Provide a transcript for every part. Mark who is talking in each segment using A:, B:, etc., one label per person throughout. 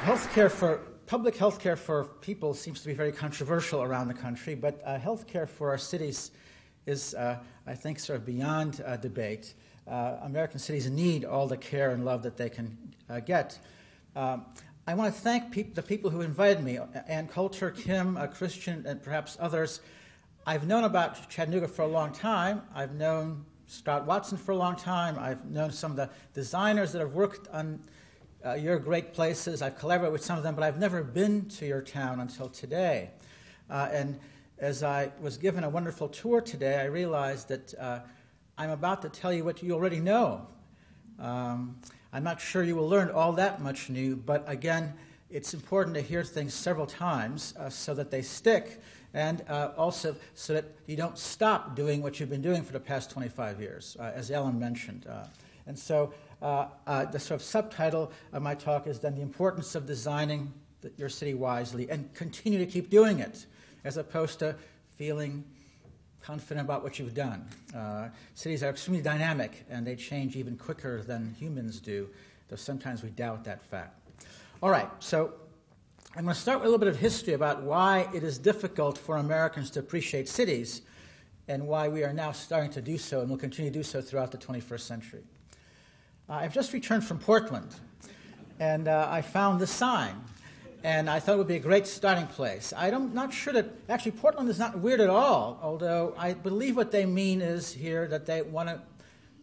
A: Public health care for people seems to be very controversial around the country, but health care for our cities is, I think, sort of beyond debate. American cities need all the care and love that they can get. I want to thank the people who invited me, Ann Coulter, Kim, Christian, and perhaps others. I've known about Chattanooga for a long time. I've known Scott Watson for a long time. I've known some of the designers that have worked on your great places. I've collaborated with some of them, but I've never been to your town until today. And as I was given a wonderful tour today, I realized that I'm about to tell you what you already know. I'm not sure you will learn all that much new, but again, it's important to hear things several times so that they stick, and also so that you don't stop doing what you've been doing for the past 25 years, as Ellen mentioned. And so the sort of subtitle of my talk is then the importance of designing your city wisely and continue to keep doing it, as opposed to feeling confident about what you've done. Cities are extremely dynamic, and they change even quicker than humans do, though sometimes we doubt that fact. All right, so I'm going to start with a little bit of history about why it is difficult for Americans to appreciate cities and why we are now starting to do so and will continue to do so throughout the 21st century. I've just returned from Portland, and I found this sign, and I thought it would be a great starting place. I'm not sure that, actually, Portland is not weird at all, although I believe what they mean is here that they want to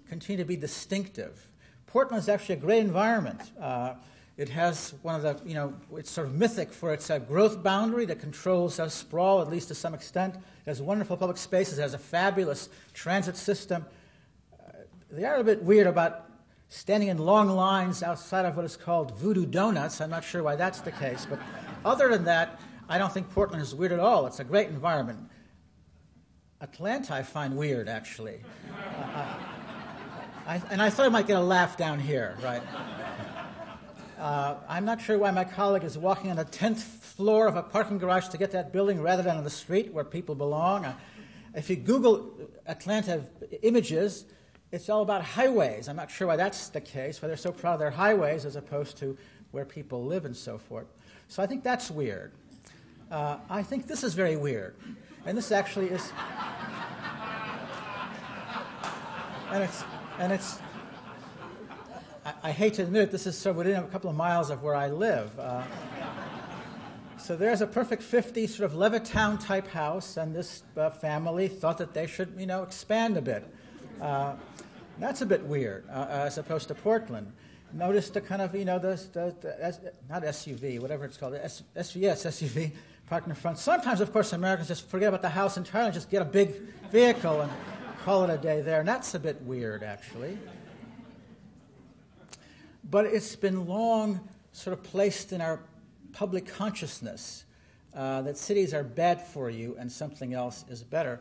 A: continue to be distinctive. Portland is actually a great environment. It has one of the, it's sort of mythic for its growth boundary that controls sprawl, at least to some extent. It has wonderful public spaces. It has a fabulous transit system. They are a bit weird about standing in long lines outside of what is called Voodoo Donuts. I'm not sure why that's the case, but other than that, I don't think Portland is weird at all. It's a great environment. Atlanta I find weird, actually. And I thought I might get a laugh down here, right? I'm not sure why my colleague is walking on the 10th floor of a parking garage to get to that building rather than on the street where people belong. If you Google Atlanta images, it's all about highways. I'm not sure why that's the case, why they're so proud of their highways as opposed to where people live and so forth. So I think that's weird. I think this is very weird. And this actually is... And it's I hate to admit it, this is sort of within a couple of miles of where I live. So there's a perfect 50 sort of Levittown-type house, and this family thought that they should, expand a bit. That's a bit weird, as opposed to Portland. Notice the kind of, not SUV, whatever it's called, SUV parked in the front. Sometimes, of course, Americans just forget about the house entirely and just get a big vehicle and call it a day there, and that's a bit weird, actually. But it's been long sort of placed in our public consciousness that cities are bad for you and something else is better.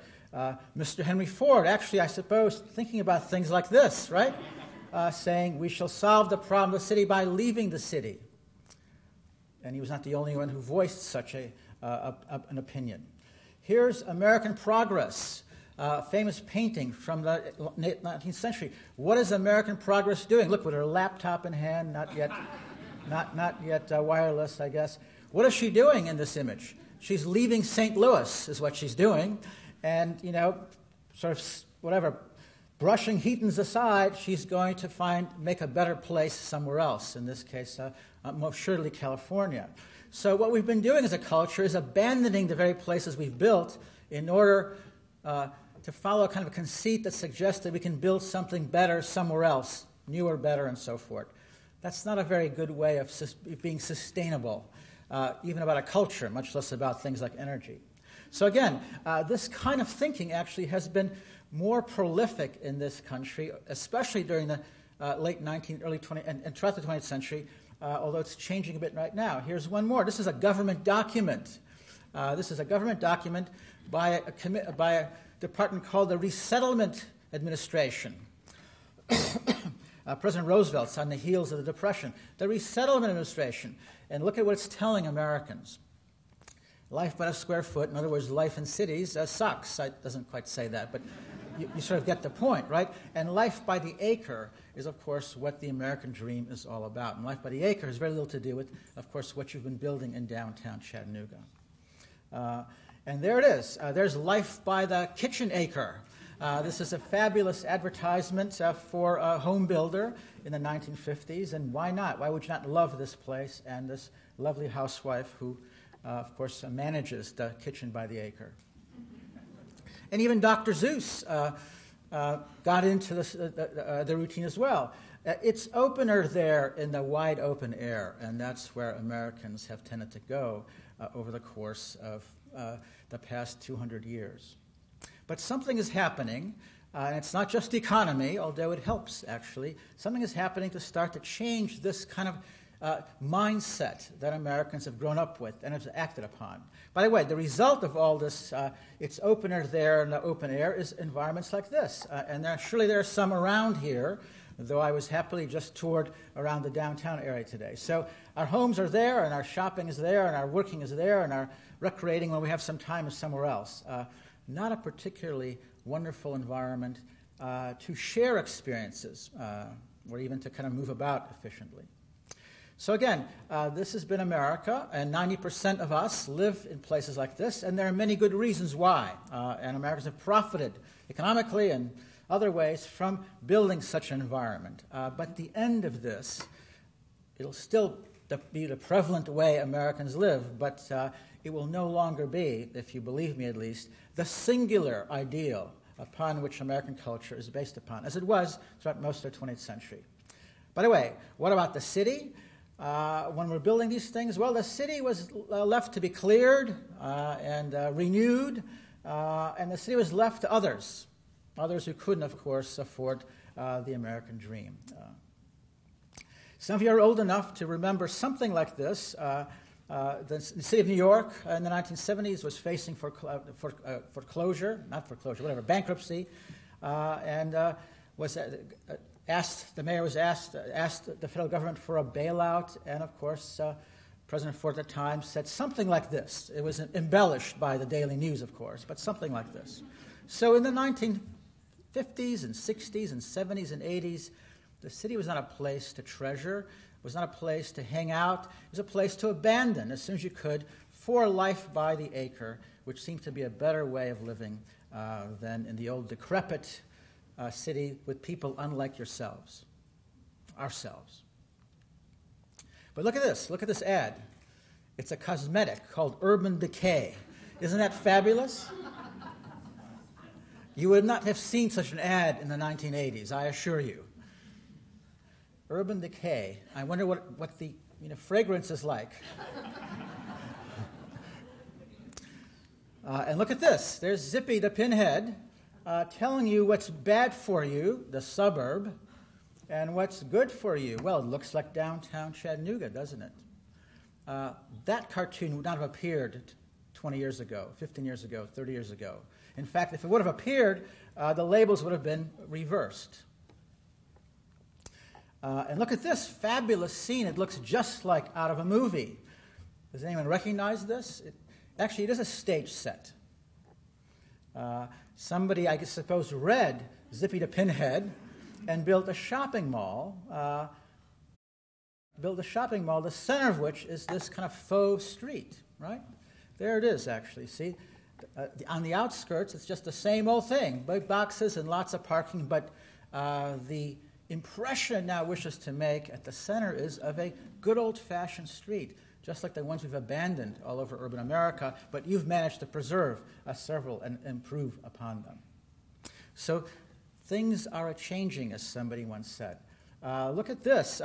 A: Mr. Henry Ford, actually, I suppose, thinking about things like this, right? Saying, we shall solve the problem of the city by leaving the city. And he was not the only one who voiced such an opinion. Here's American Progress, famous painting from the 19th century. What is American Progress doing? Look, with her laptop in hand, not yet wireless, I guess. What is she doing in this image? She's leaving St. Louis, is what she's doing. And, sort of, whatever, brushing heathens aside, she's going to make a better place somewhere else, in this case, most surely California. So what we've been doing as a culture is abandoning the very places we've built in order to follow a kind of a conceit that suggests that we can build something better somewhere else, newer, better, and so forth. That's not a very good way of being sustainable, even about a culture, much less about things like energy. So again, this kind of thinking actually has been more prolific in this country, especially during the late 19th, early 20th, and throughout the 20th century, although it's changing a bit right now. Here's one more. This is a government document. This is a government document by a department called the Resettlement Administration. President Roosevelt's on the heels of the Depression. The Resettlement Administration. And look at what it's telling Americans. Life by a square foot, in other words, life in cities, sucks. It doesn't quite say that, but you sort of get the point, right? And life by the acre is, of course, what the American dream is all about. And life by the acre has very little to do with, of course, what you've been building in downtown Chattanooga. And there it is. There's life by the kitchen acre. This is a fabulous advertisement for a home builder in the 1950s. And why not? Why would you not love this place and this lovely housewife who, of course, manages the kitchen by the acre? And even Dr. Seuss got into the routine as well. It's opener there in the wide open air, and that's where Americans have tended to go over the course of the past 200 years. But something is happening, and it's not just the economy, although it helps, actually. Something is happening to start to change this kind of mindset that Americans have grown up with and have acted upon. By the way, the result of all this, it's opener there in the open air, is environments like this. And surely there are some around here, though I was happily just toured around the downtown area today. So our homes are there, and our shopping is there, and our working is there, and our recreating when we have some time is somewhere else. Not a particularly wonderful environment to share experiences or even to kind of move about efficiently. So again, this has been America, and 90% of us live in places like this, and there are many good reasons why. And Americans have profited economically and other ways from building such an environment. But the end of this, it'll still be the prevalent way Americans live, but it will no longer be, if you believe me at least, the singular ideal upon which American culture is based upon, as it was throughout most of the 20th century. By the way, what about the city? When we're building these things, well, the city was left to be cleared and renewed, and the city was left to others who couldn't, of course, afford the American dream. Some of you are old enough to remember something like this. The city of New York in the 1970s was facing bankruptcy, and was the mayor was asked the federal government for a bailout, and of course, President Ford at the time said something like this. It was embellished by the Daily News, of course, but something like this. So in the 1950s and 60s and 70s and 80s, the city was not a place to treasure. It was not a place to hang out. It was a place to abandon as soon as you could for life by the acre, which seemed to be a better way of living than in the old decrepit city with people unlike ourselves. But look at this. Look at this ad. It's a cosmetic called Urban Decay. Isn't that fabulous? You would not have seen such an ad in the 1980s, I assure you. Urban Decay. I wonder what the fragrance is like. And look at this. There's Zippy the Pinhead telling you what's bad for you, the suburb, and what's good for you. Well, it looks like downtown Chattanooga, doesn't it? That cartoon would not have appeared 20 years ago, 15 years ago, 30 years ago. In fact, if it would have appeared, the labels would have been reversed. And look at this fabulous scene. It looks just like out of a movie. Does anyone recognize this? Actually, it is a stage set. Somebody, I suppose, read Zippy the Pinhead and built a shopping mall. The center of which is this kind of faux street, right? There it is, actually. See? On the outskirts, it's just the same old thing. Big boxes and lots of parking, but the impression it now wishes to make at the center is of a good old-fashioned street, just like the ones we've abandoned all over urban America, but you've managed to preserve several and improve upon them. So things are a-changing, as somebody once said. Look at this.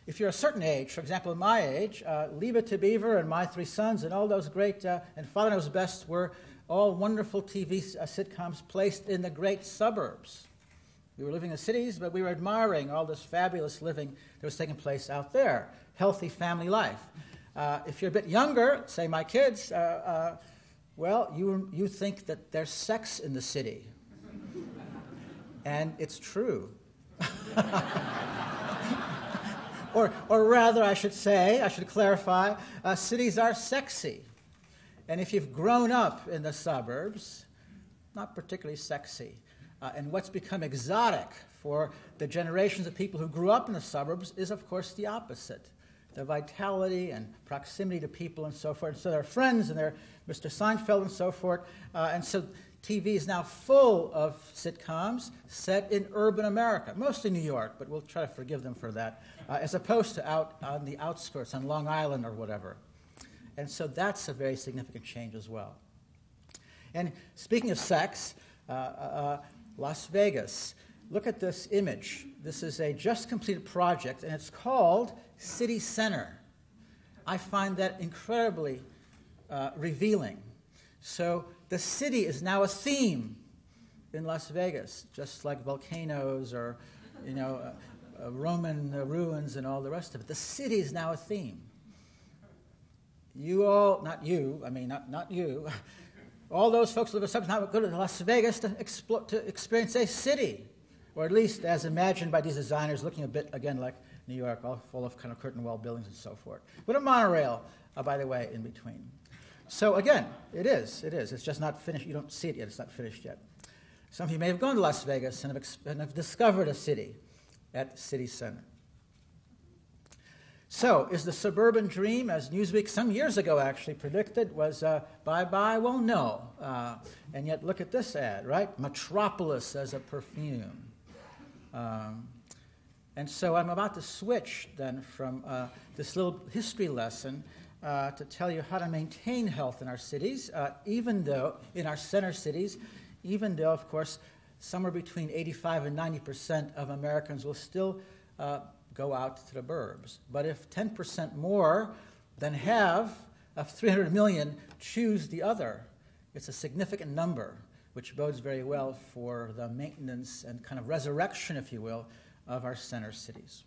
A: If you're a certain age, for example, my age, Leave It to Beaver and My Three Sons and all those great, and Father Knows Best were all wonderful TV sitcoms placed in the great suburbs. We were living in the cities, but we were admiring all this fabulous living that was taking place out there, healthy family life. If you're a bit younger, say my kids, well, you think that there's sex in the city. And it's true. Or rather, I should clarify, cities are sexy. And if you've grown up in the suburbs, not particularly sexy. And what's become exotic for the generations of people who grew up in the suburbs is, of course, the opposite. The vitality and proximity to people and so forth. So they're friends and they're Mr. Seinfeld and so forth. And so TV is now full of sitcoms set in urban America, mostly New York, but we'll try to forgive them for that, as opposed to out on the outskirts, on Long Island or whatever. And so that's a very significant change as well. And speaking of sex, Las Vegas. Look at this image. This is a just completed project, and it's called City Center. I find that incredibly revealing. So the city is now a theme in Las Vegas, just like volcanoes or, Roman ruins and all the rest of it. The city is now a theme. You all, not you, not you, all those folks who live in suburbs now go to Las Vegas to experience a city, or at least as imagined by these designers, looking a bit, again, like New York, all full of kind of curtain wall buildings and so forth. With a monorail, by the way, in between. So again, it is. It's just not finished. You don't see it yet. It's not finished yet. Some of you may have gone to Las Vegas and have discovered a city at City Center. So, is the suburban dream, as Newsweek some years ago actually predicted, was bye-bye? Well, no. And yet, look at this ad, right? Metropolis as a perfume. And so I'm about to switch then from this little history lesson to tell you how to maintain health in our cities, even though, in our center cities, even though, of course, somewhere between 85 and 90% of Americans will still go out to the burbs. But if 10% more than half of 300 million choose the other, it's a significant number, which bodes very well for the maintenance and kind of resurrection, if you will, of our center cities.